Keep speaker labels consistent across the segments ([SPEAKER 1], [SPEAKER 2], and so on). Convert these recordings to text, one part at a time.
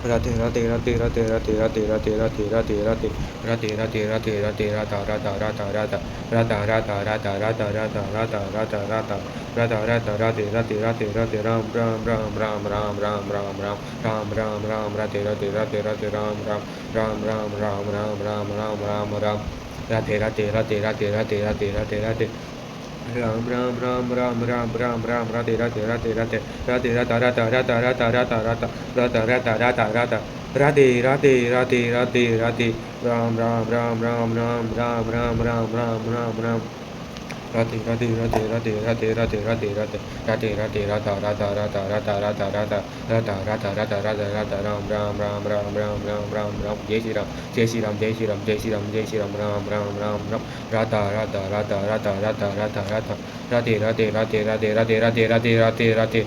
[SPEAKER 1] Rati rati rati rati rati rati rati rati rati rati rati rati rati rati rata rata rata rata rata rata rata rata rata rata rata rata rata rata rati rati rati rati ram ram ram ram ram ram ram ram ram ram ram rati rati rati rati ram ram ram ram ram ram ram ram ram ram rati rati rati rati rati rati rati rati Ram ram ram ram ram ram ram rati rati rati rati rati rata rata rata rata rata rata rata rata rata rata rati rati rati rati rati ram ram ram ram ram ram ram ram ram ram ram rati rati rati rati rati rati rati rati rati rati rata rata rata rata rata rata rata rata rata rata rata ram ram ram ram ram ram ram ram jai Shri Ram jai Shri Ram jai Shri Ram jai Shri Ram jai Shri Ram ram ram ram ram rata rata rata rata rata rata rata rati rati rati rati rati rati rati rati rati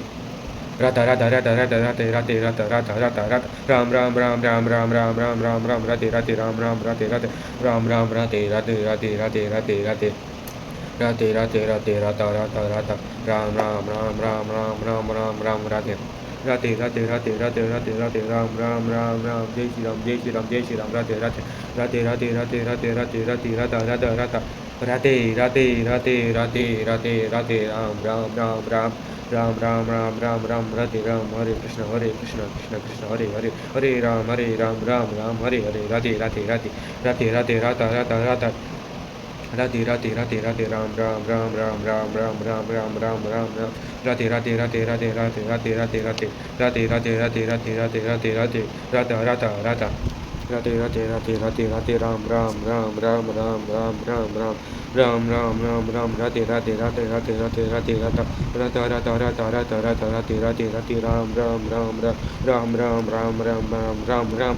[SPEAKER 1] rata rata rata rata rati rati rata rata rata rata ram ram ram ram ram ram ram ram ram rati rati ram ram rati rati ram ram rati rati rati rati rati rati rati rati rati rata rata rata ram ram ram ram ram ram ram ram rati rati rati rati rati rati rati ram ram ram ram jai Shri Ram jai Shri Ram jai Shri Ram rati rati rati rati rati rati rati rati rata rata rata rati rati rati rati rati rati ram ram ram ram ram ram ram ram ram rati ram Hare Krishna Krishna Krishna Hare Hare Hare Ram ram ram Hare Hare rati rati rati rati rati rata rata rata Rati rati rati rati ram ram ram ram ram ram ram ram ram ram ram rati rati rati rati rati rati rati rati rati rati rati rati rati rati rati rata rata rata rati rati rati rati rati ram ram ram ram ram ram ram ram ram ram ram ram rati rati rati rati rati rati rata rata rata rata rata rata rati rati rati ram ram ram ram ram ram ram ram ram ram ram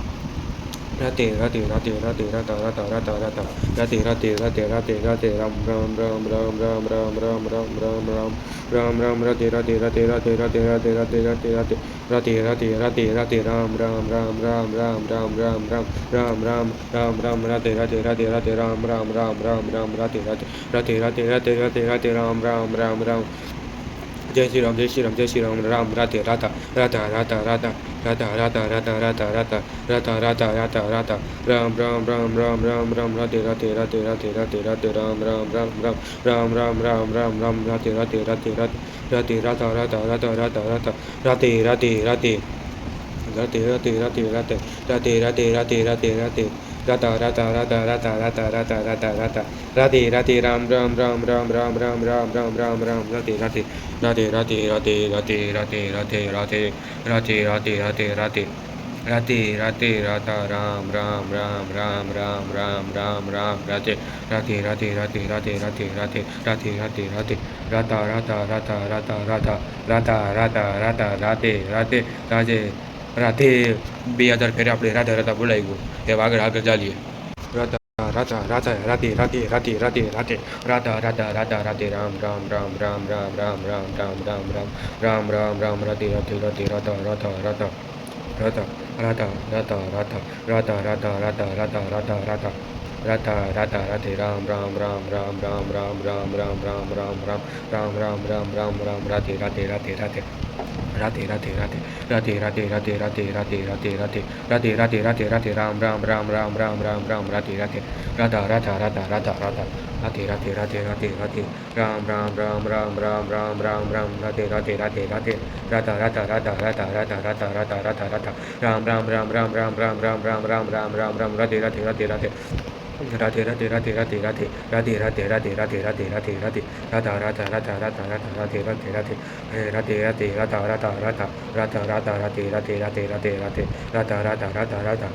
[SPEAKER 1] Rati rati rati rati rata rata rata rata rati rati rati rati rati ram ram ram ram ram ram ram ram ram ram ram ram rati rati rati rati rati rati rati rati rati rati rati rati rati ram ram ram ram ram ram ram ram ram ram ram ram rati rati rati rati ram ram ram ram ram rati rati rati rati rati rati rati ram ram ram ram Jai Shri Ram, Jai Shri Ram, Jai Shri Ram, Ram Rati Rata, Rata Rata Rata, Rata Rata Rata Rata Rata, Rata Rata Rata Rata, Ram Ram Ram Ram Ram Ram Rati Rati Rati Rati Rati Rati Ram Ram Ram Ram Ram Ram Ram Ram Ram Rati Rati Rati Rati Rati Rata Rata Rata Rata Rata Rati Rati Rati Rati rati rati rati rati rati rati rati rati rata rata rata rata rata rata rata rata rati rati ram ram ram ram ram ram ram ram ram ram rati rati rati rati rati rati rati rati rati rati rati rati rati rati rati rata ram ram ram ram ram ram ram ram rati rati rati rati rati rati rati rati rati rati rata rata rata rata rata rata rata rata rati rati rati રાતે 2000 ફેરે આપણે રાધા રાધા બોલાવી ગયું એવા આગળ આગળ ચાલીએ Radha Radha Radha Radhe Radhe Radhe Radhe Radhe Radha Radha Radha Radhe Ram Ram Ram Ram Ram Ram Ram Ram Ram Ram Ram Ram Ram Radhe Radhe Radhe Radha Radha Radha Radha Radha Radha Radha Radha Radha Radha Radha Radha Radha Radha Radhe Ram Ram Ram Ram Ram Ram Ram Ram Ram Ram Ram Ram Ram Ram Ram Ram Radhe Radhe Radhe Radhe Radhe Radhe Radhe Radhe Radhe Radhe Radhe Radhe Radhe Radhe Radhe Radhe Radhe Radhe Ram Ram Ram Ram Ram Ram Ram Radhe Radhe Radha Radha Radha Radha Radha Radhe Radhe Radhe Radhe Radhe Ram Ram Ram Ram Ram Ram Ram Ram Radhe Radhe Radhe Radhe Radha Radha Radha Radha Radha Radha Radha Radha Radha Ram Ram Ram Ram Ram Ram Ram Ram Ram Ram Ram Ram Radhe Radhe Radhe Radhe Radhe Radhe Radhe Radhe Radhe Radhe Radhe Radhe Radhe Radhe Radhe Radhe Radha Radha Radha Radha Radha Radhe Radhe Radhe Radhe Radhe Radha Radha Radha Radha Radha Radhe Radhe Radhe Radhe Radhe Radha Radha Radha Radha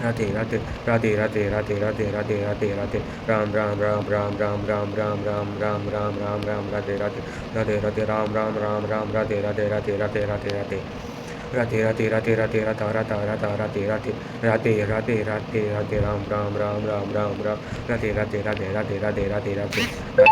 [SPEAKER 1] Radhe Radhe Radhe Radhe Radhe Radhe Radhe Radhe Radhe Ram Ram Ram Ram Ram Ram Ram Ram Ram Ram Ram Ram Radhe Radhe Radhe Radhe Ram Ram Ram Ram Radhe Radhe Radhe Radhe Radhe Radhe Radhe Radhe Radhe Radhe Radha Radha Radha Radhe Radhe Radhe Radhe Radhe Radhe Ram Ram Ram Ram Ram Ram Radhe Radhe Radhe Radhe Radhe Radhe Radhe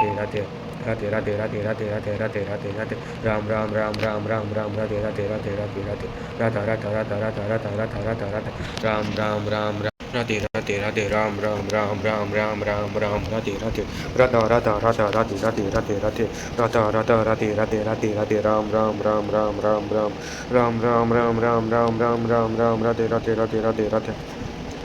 [SPEAKER 1] Radhe Radhe Radhe Radhe Radhe Radhe Radhe Radhe Radhe Ram Ram Ram Ram Ram Ram Radhe Radhe Radhe Radhe Radhe Radha Radha Radha Radha Radha Radha Radha Radha Ram Ram Ram Ram Radhe Radhe Radhe Ram Ram Ram Ram Ram Ram Ram Radhe Radhe Radha Radha Radha Radhe Radhe Radhe Radhe Radha Radha Radhe Radhe Radhe Radhe Ram Ram Ram Ram Ram Ram Ram Ram Ram Ram Ram Ram Ram Ram Radhe Radhe Radhe Radhe Radhe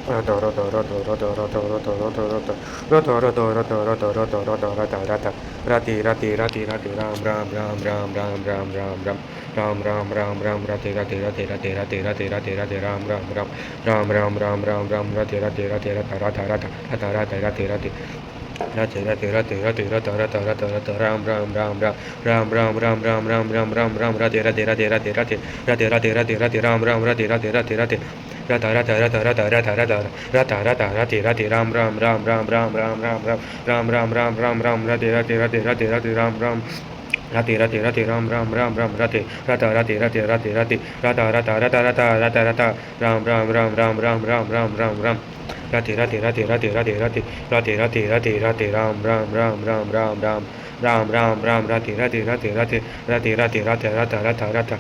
[SPEAKER 1] Radha Radha Radha Radha Radha Radha Radha Radha Radha Radha Radha Radha Radha Radha Radha Radha Radhe Radhe Radhe Radhe Ram Ram Ram Ram Ram Ram Ram Ram Ram Ram Ram Ram Radhe Radhe Radhe Radhe Radhe Radhe Radhe Radhe Ram Ram Ram Ram Ram Ram Ram Ram Radhe Radhe Radhe Radha Radha Radha Radha Radha Radhe Radhe Radhe Radhe Radhe Radhe Radha Radha Radha Radha Ram Ram Ram Ram Ram Ram Ram Ram Ram Ram Ram Ram Radhe Radhe Radhe Radhe Radhe Radhe Radhe Radhe Radhe Ram Ram Radhe Radhe Radhe Radhe Radha Radha Radha Radha Radha Radha Radha Radha Radhe Radhe Ram Ram Ram Ram Ram Ram Ram Ram Ram Ram Ram Ram Ram Radhe Radhe Radhe Radhe Radhe Ram Ram Radhe Radhe Radhe Ram Ram Ram Ram Radhe Radha Radhe Radhe Radhe Radhe Radha Radha Radha Radha Radha Radha Ram Ram Ram Ram Ram Ram Ram Ram Ram Radhe Radhe Radhe Radhe Radhe Radhe Radhe Radhe Radhe Radhe Ram Ram Ram Ram Ram Ram Ram Ram Ram Radhe Radhe Radhe Radhe Radhe Radhe Radhe Radha Radha Radha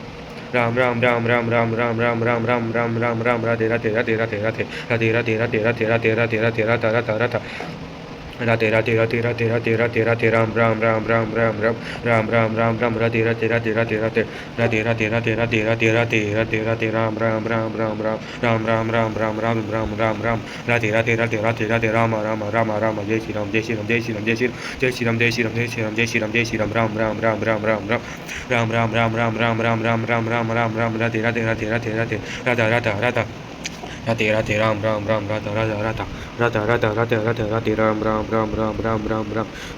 [SPEAKER 1] Ram Ram Ram Ram Ram Ram Ram Ram Ram Ram Ram Ram Radhe Radhe Radhe Radhe Radhe Radhe Radhe Radhe Radhe Radhe Radhe Radhe Radha Radha Radha Radhe Radhe Radhe Radhe Radhe Radhe Radhe Ram Ram Ram Ram Ram Ram Ram Ram Ram Ram Radhe Radhe Radhe Radhe Radhe Radhe Radhe Radhe Radhe Radhe Radhe Radhe Radhe Ram Ram Ram Ram Ram Ram Ram Ram Ram Ram Ram Ram Ram Radhe Radhe Radhe Radhe Radhe Rama Rama Rama Rama Jai Shri Ram Jai Shri Ram Jai Shri Ram Jai Shri Ram Jai Shri Ram Jai Shri Ram Jai Shri Ram Jai Shri Ram Jai Shri Ram Ram Ram Ram Ram Ram Ram Ram Ram Ram Ram Ram Ram Ram Ram Ram Ram Ram Radhe Radhe Radhe Radhe Radhe Radha Radha Radha Radhe Radhe Ram Ram Ram Radha Radha Radha Radha Radha Radhe Radhe Radhe Ram Ram Ram Ram Ram Ram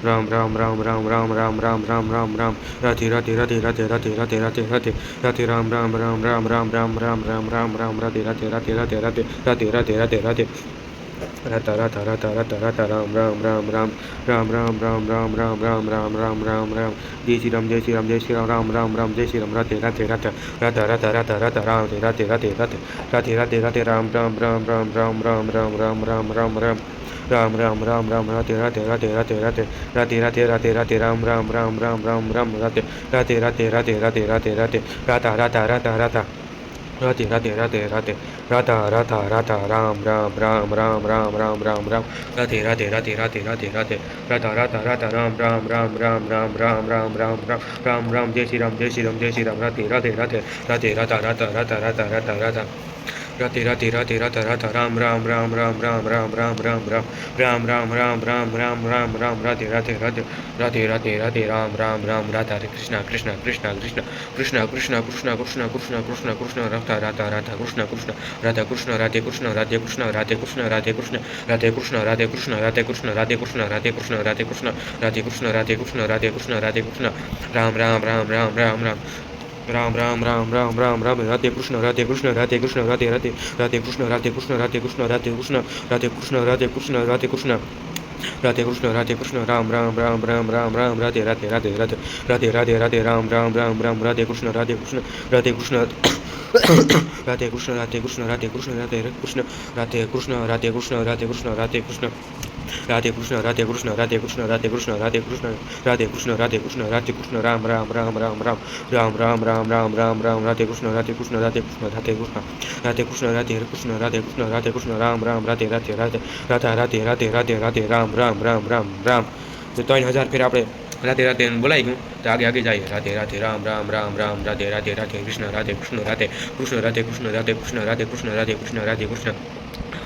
[SPEAKER 1] Ram Ram Ram Ram Ram Ram Ram Ram Ram Ram Ram Radhe Radhe Radhe Radhe Radhe Radhe Radhe Radhe Radhe Ram Ram Ram Ram Ram Ram Ram Ram Ram Ram Radhe Radhe Radhe Radhe Radhe Radhe Radhe Radhe Radhe Radha Radha Radha Radha Radha Ram Ram Ram Ram Ram Ram Ram Ram Ram Ram Ram Ram Ram Ram Jai Shri Ram Jai Shri Ram Jai Shri Ram Ram Ram Ram Jai Shri Ram Radhe Radhe Radhe Radha Radha Radha Radha Radhe Radhe Radhe Radhe Radhe Radhe Radhe Ram Ram Ram Ram Ram Ram Ram Ram Ram Ram Ram Ram Ram Ram Ram Radhe Radhe Radhe Radhe Radhe Radhe Radhe Radhe Radhe Ram Ram Ram Ram Ram Ram Radhe Radhe Radhe Radhe Radhe Radhe Radhe Radha Radha Radha Radha Radhe Radhe Radhe Radhe Radha Radha Radha Ram Ram Ram Ram Ram Ram Ram Ram Radhe Radhe Radhe Radhe Radhe Radhe Radha Radha Radha Ram Ram Ram Ram Ram Ram Ram Ram Ram Ram Ram Jai Shri Ram Jai Shri Ram Jai Shri Ram Radhe Radhe Radhe Radhe Radha Radha Radha Radha Radha Radha Radhe Radhe Radhe Radha Radha Ram Ram Ram Ram Ram Ram Ram Ram Ram Ram Ram Ram Ram Ram Ram Ram Radhe Radhe Radhe Radhe Radhe Radhe Ram Ram Ram Radha Krishna Krishna Krishna Krishna Krishna Krishna Krishna Krishna Krishna Krishna Krishna Radha Radha Radha Krishna Krishna Radha Krishna Radhe Krishna Radhe Krishna Radhe Krishna Radhe Krishna Radhe Krishna Radhe Krishna Radhe Krishna Radhe Krishna Radhe Krishna Radhe Krishna Radhe Krishna Radhe Krishna Radhe Krishna Radhe Krishna Ram Ram Ram Ram Ram Ram Ram Ram Ram Ram Ram Ram Radhe Krishna Radhe Krishna Radhe Krishna Radhe Radhe Radhe Krishna Radhe Krishna Radhe Krishna Radhe Krishna Radhe Krishna Radhe Krishna Radhe Krishna Radhe Krishna Radhe Krishna Ram Ram Ram Ram Ram Ram Radhe Radhe Radhe Radhe Radhe Radhe Radhe Ram Ram Ram Ram Radhe Krishna Radhe Krishna Radhe Krishna Radhe Krishna Radhe Krishna Radhe Krishna Radhe Krishna Radhe Krishna Radhe Krishna Radhe Krishna Radhe Krishna Radhe Krishna Radhe Krishna Radhe Krishna Radhe Krishna Radhe Krishna Radhe Krishna Radhe Krishna Radhe Krishna Ram Ram Ram Ram Ram Ram Ram Ram Ram Ram Ram Radhe Krishna Radhe Krishna Radhe Krishna Radhe Krishna Radhe Krishna Radhe Krishna Radhe Krishna Radhe Krishna Ram Ram Radhe Radhe Radhe Radha Radhe Radhe Radhe Radhe Ram Ram Ram Ram Ram તો 3000 ફેર આપણે રાધે રાધે બોલાઈ ગયું તો આગે આગે જઈએ Radhe Radhe Ram Ram Ram Ram Radhe Radhe Radhe Krishna Radhe Krishna Radhe Krishna Radhe Krishna Radhe Krishna Radhe Krishna Radhe Krishna Radhe Krishna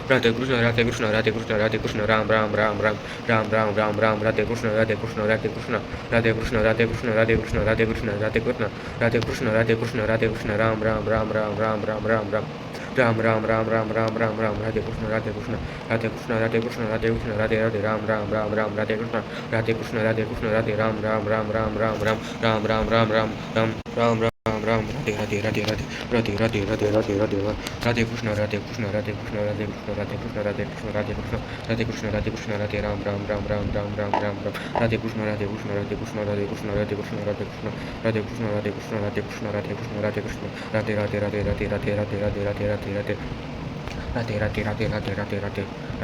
[SPEAKER 1] Radhe Krishna Radhe Krishna Radhe Krishna Radhe Krishna Ram Ram Ram Ram Ram Ram Ram Ram Radhe Krishna Radhe Krishna Radhe Krishna Radhe Krishna Radhe Krishna Radhe Krishna Radhe Krishna Radhe Krishna Radhe Krishna Radhe Krishna Radhe Krishna Ram Ram Ram Ram Ram Ram Ram Ram Ram Ram Ram Ram Ram Ram Ram Radhe Krishna Radhe Krishna Radhe Krishna Radhe Krishna Radhe Krishna Radhe Radhe Ram Ram Ram Ram Radhe Krishna Radhe Krishna Radhe Krishna Radhe Ram Ram Ram Ram Ram Ram Ram Ram Ram Ram Ram Ram Ram Ram Radhe Radhe Radhe Radhe Radhe Radhe Radhe Radhe Radhe Radhe Krishna Radhe Krishna Radhe Krishna Radhe Krishna Radhe Krishna Radhe Krishna Radhe Krishna Radhe Krishna Radhe Krishna Radhe Ram Ram Ram Ram Ram Ram Ram Ram Radhe Krishna Radhe Krishna Radhe Krishna Radhe Krishna Radhe Krishna Radhe Krishna Radhe Krishna Radhe Krishna Radhe Krishna Radhe Krishna Radhe Krishna Radhe Radhe Radhe Radhe Radhe Radhe Radhe Radhe Radhe Radhe Radhe Radhe Radhe Radhe Radhe Radhe